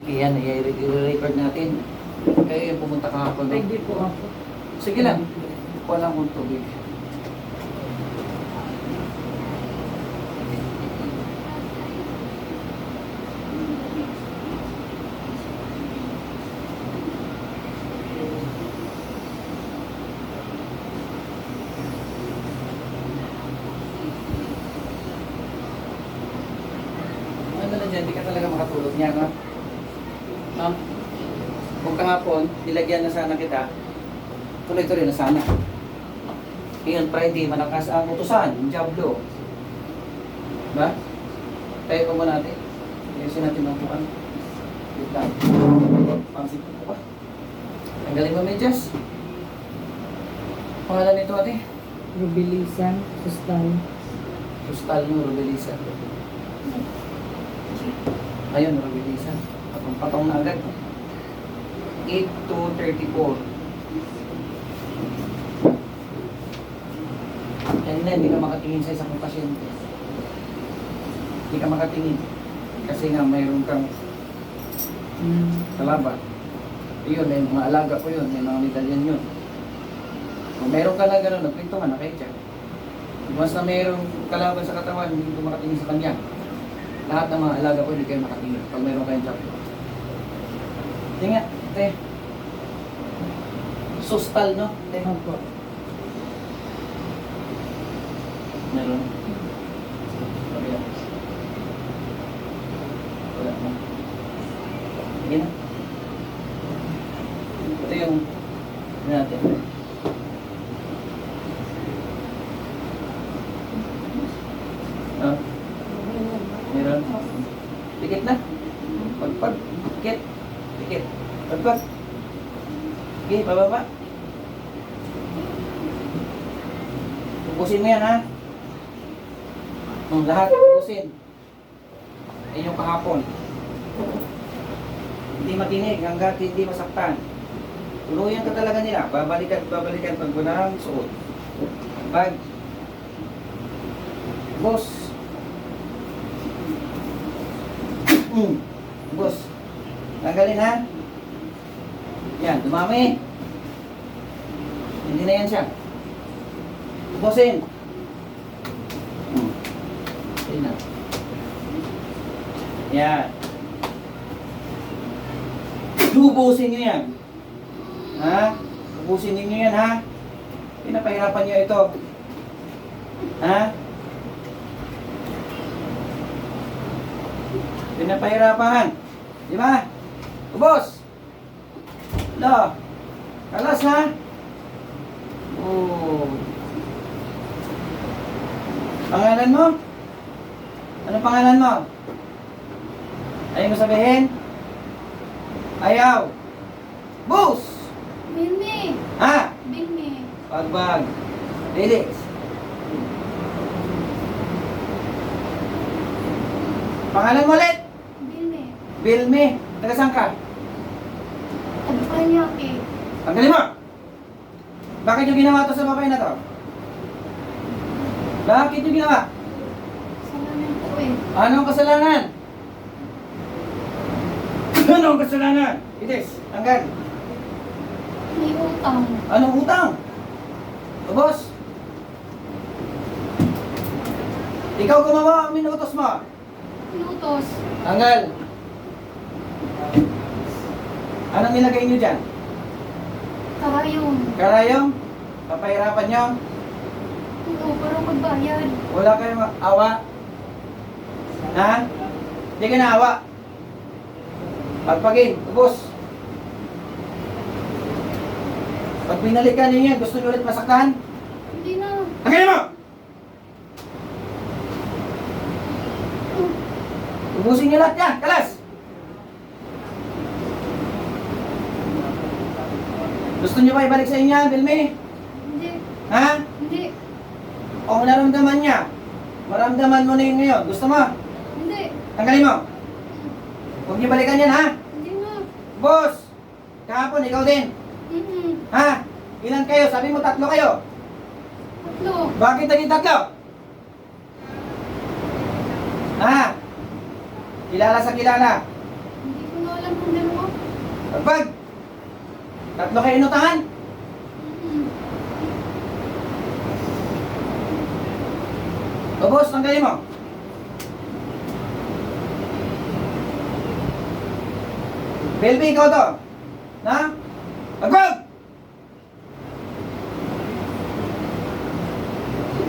Yan, i-record natin. Kayo yung pumunta kahapon. No? Hindi po ako. Sige lang. Walang kong tubig. Ano na dyan, di ka talaga makatulog niya, no? Ma'am, kung kahapon, nilagyan na sana kita, tuloy-tuloy na sana. Ngayon, Friday, malakas ang utusan, yung Diablo. Diba? Tayo ko muna natin. Ayusin natin ang buwan. Wait lang. Pangsit ko pa. Tanggalin mo medyas. Pangalan nito ate? Rubilisan, Sustan. Sustal mo, Rubilisa. Ayun, Rubilisa. Patong-patong na agad. 8 to 34. And then, hindi ka makatingin sa isang pasyente. Hindi ka makatingin. Kasi nga, mayroon kang kalaban. Yun, may mga alaga ko yun. May mga medalyan yun. Kung mayroon ka na gano'n, nagpintungan na kayo dyan. Once na mayroong kalaban sa katawan, hindi ko makatingin sa kanya. Lahat ng mga alaga ko, hindi kayo makatingin. Pag mayroon kayong job. Tingnan, te. Sustal, no? Te. Opo. Meron. Wala. Wala na. Sige na. Ito yung natin. Ah, meron. Pikit na. Pagpag. Pikit. Pikit. Pagpag. Okay, bababa. Pupusin mo yan, ha? Lahat pupusin. Ayun yung kahapon. Hindi matinig hanggat hindi masaktan. Tuluyan ka talaga nila. Babalikan pag walang suot. Bag. Boss. Boss. Tanggalin, ha? Yan, dumami. Hindi na yan siya. Pupusin. Ayun na. Yan. Ubusin nyo yan. Ha? Ubusin ninyo yan, ha? Pinapahirapan nyo ito. Ha? Pinapahirapan. Di ba? Ubos. Lo. Kalas, ha? Oh. Pangalan mo? Ano pangalan mo? Ayaw mo sabihin? Ayaw. Bus! Bilmi. Ha? Bilmi. Pagbag. Felix. Pangalan mo ulit? Bilmi. Bilme. Taga saan ka? Ano pa niya eh? Tanggalin mo! Bakit yung ginawa to sa babae na to? Bakit yung ginawa? Salamin ko eh. Anong kasalanan? Anong kasalanan? Itis, tanggal. May utang. Anong utang? O boss? Ikaw gumawa, minutos mo. Pinutos. Tanggal. Anong nilagay nyo dyan? Karayong. Karayong? Papahirapan nyo? Oo, para magbayad. Wala kayong awa? Ha? Hindi ka na awa? Pagpagin, ubos. Pag binalikan niyo yan, gusto nyo ulit masaktan? Hindi na. Tanggalin mo! Ubusin nyo lahat yan, kalas! Gusto nyo ba ibalik sa inyo, Bilme? Hindi. Ha? Hindi. O naramdaman niya? Maramdaman mo na yun ngayon. Gusto mo? Hindi. Tanggalin mo! Huwag niyo balikan yan, ha? Hindi na. Boss! Kahapon, ikaw din. Ha? Ilan kayo? Sabi mo 3 kayo. Tatlo. Bakit naging 3? Ha? Kilala sa kilala. Hindi ko na alam Pagpag! Tatlo kayo inutangan? O boss, tanggalin mo. Belby, ikaw to. Na? Pagpag!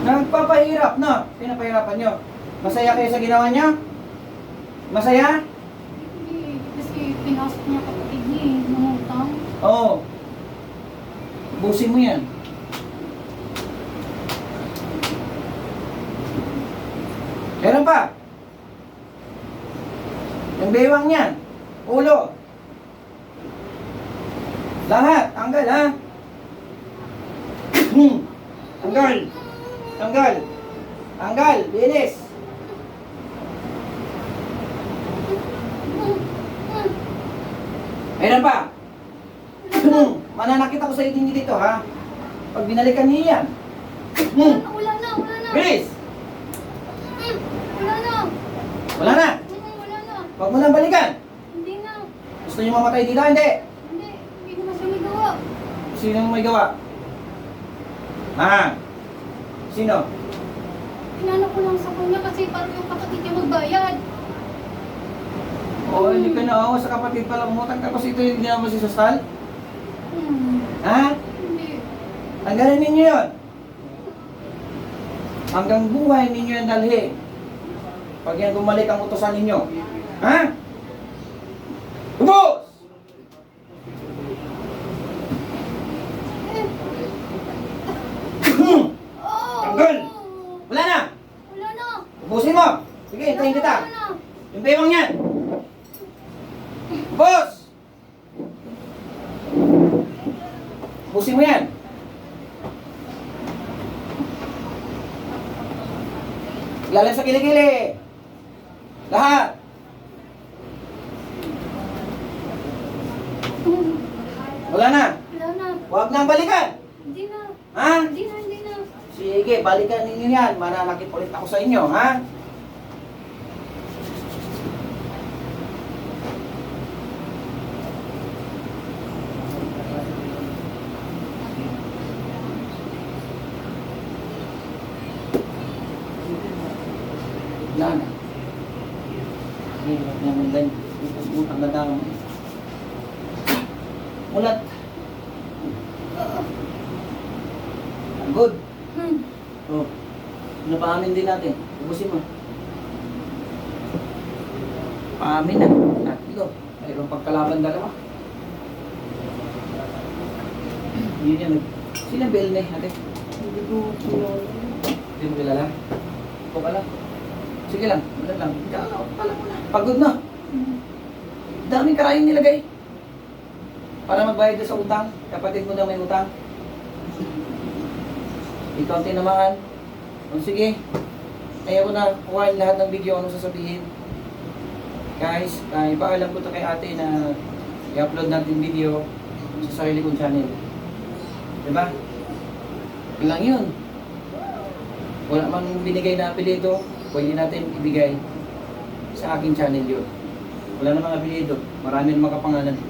Nagpapahirap na. Pinapahirapan nyo. Masaya kayo sa ginawa nyo? Masaya? Hindi. Kasi pinasok niya kapatid niya eh. Nangutang. Oo. Busin mo yan. Meron pa. Yung bewang niyan. Ulo. Lahat. Tanggal ha. Tanggal. Tanggal. Tanggal. Bilis. Meron pa. Mananakit ako sa inyo dito ha. Pag binalikan niyo yan. Wala na. Wala na. Bilis. Wala na. Wala na. Wala na. Huwag mo nang balikan. Hindi na. Gusto niyo mamatay dito? Hindi. Hindi. Hindi ko na siya magawa. Sino may gawa? Ha? Sino? Pinano ko lang sa kanya kasi parang yung kapatid niya magbayad. Oo, hindi ka naawa sa kapatid pala. Umutang ka kasi ito yung ginawa mo si Sustal? Ha? Hindi. Tanggalin ninyo yun. Hanggang buhay ninyo yan dalhin. Pag yan bumalik ang utosan ninyo. Ha? Ubos! Tanggal! Wala na! Wala na. Ubusin mo! Sige, hintayin kita. Wala na. Yung bewang yan! Boss! Ubusin mo yan! Lalim sa kilikili! Lahat! Wala na! Wala na. Huwag nang balikan! Hindi na. Ha? Hindi na. Hindi na. Sige, balikan ninyo yan. Mananakit ulit ako sa inyo, ha? Wala na. Hirap naman din. Utang na dami. Mulat. Good. Oh. Napaamin din natin. Ubusin mo. Paamin na. Ito. Mayroong pagkalaban dalawa. Yun yan. Sino ang bell na ate? Hindi ko kilala. Hindi mo kilala? Ikaw pala. Sige lang. Wala lang. Ikaw pala mo na. Pagod na. Daming karayong nilagay. Para magbayad na sa utang. Kapatid mo na may utang. Ikaw ang tinamaan. O sige. Ayaw ko na kuhain lahat ng video. Ano sasabihin? Guys, ipaalam ko to kay ate na i-upload natin video sa sarili kong channel. Diba? Yun lang yun. Wala mang binigay na apelido, pwede natin ibigay sa aking channel yun. Wala namang apelido, marami namang kapangalan.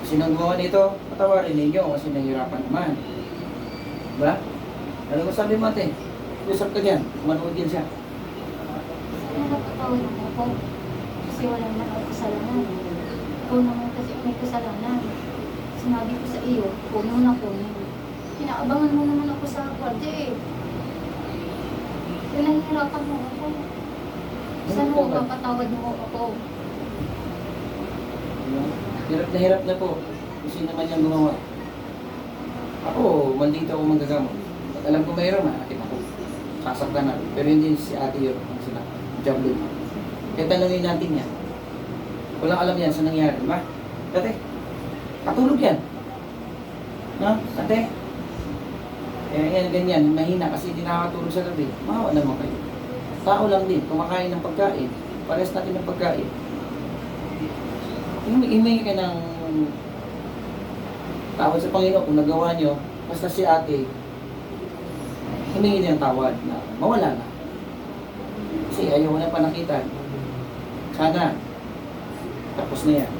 Sinong gumawa nito, patawarin ninyo kasi nahihirapan naman. Diba? Ano mo sabi mo ate? Usap ka dyan, manood din siya. Sana napatawad mo ako. Kasi wala naman ako kasalanan. Ikaw naman kasi may kasalanan. Sinabi ko sa iyo, kuno na kuno. Pinaabangan mo naman ako sa kwarto eh. Pinahihirapan mo ako. Sana mapatawad mo ako. Hirap na po. Kasi naman yung gumawa. Ako, maldito ako manggagamot. Pag alam ko mayroon, nakakita ako. Sasaktan na. Pero hindi si ate yun. Ang sila. Jablo. Kaya tanongin natin yan. Walang alam yan sa nangyari. Diba? Ate, katulog yan. No? Ate? Eh, yan, ganyan. Mahina kasi hindi nakakatulog sa gabi. Mahawa naman kayo. Tao lang din. Kumakain ng pagkain. Pares natin ng pagkain. Imay ka ng tawad sa Panginoon kung nagawa nyo. Basta si ate, humingi niya ng tawad na mawala na. Kasi ayaw na panakitan. Sana, tapos na yan.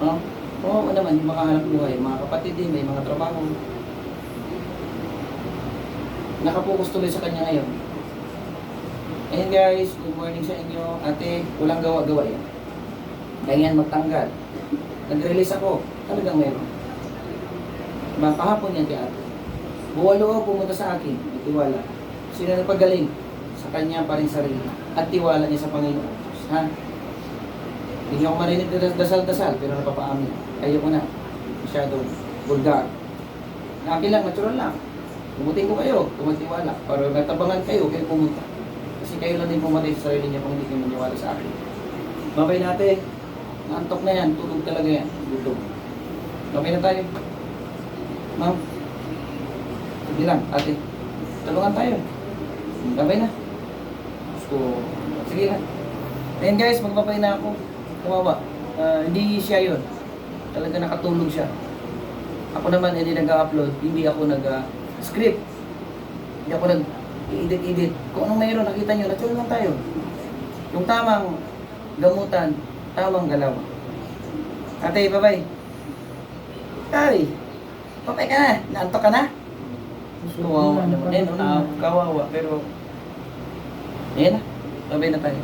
No? Oo naman, yung makahanap buhay, mga kapatid din, may mga trabaho. Nakapokus tuloy sa kanya ngayon. And guys, good morning sa inyo. Ate, walang gawa-gawa yan. Ganyan magtanggal. Nag-release ako. Talagang meron. Diba, kahapon yan kay ate. Buwalo pumunta sa akin. May tiwala. Sino nagpagaling? Sa kanya pa rin sarili. At tiwala niya sa Panginoon. Ha? Hindi ako marinig na dasal-dasal, pero napapaamin. Ayoko na. Masyado vulgar. Akin lang, natural lang. Pumutin ko kayo, tumatiwala. Para natabangan kayo, kayo pumunta. Kasi kayo lang din pumatay sa sarili niya kung hindi kayo maniwala sa akin. Babay natin. Naantok na yan, tulog talaga yan. Gutom. Babay na tayo. Ma'am. Sige lang, ate. Tulungan tayo. Babay na. So, sige lang. Ayan guys, magbabay na ako. Kumawa. Hindi siya yun. Talaga nakatulog siya. Ako naman hindi nag-upload, hindi ako nag-script. Hindi ako nag-edit. Kung anong mayroon, nakita nyo, natuloy lang tayo. Yung tamang gamutan, tamang galaw. Ate, bye-bye. Ay, bye-bye ka na. Naantok ka na? Kawawa naman. Kawawa, pero... Ayan na, bye-bye na tayo.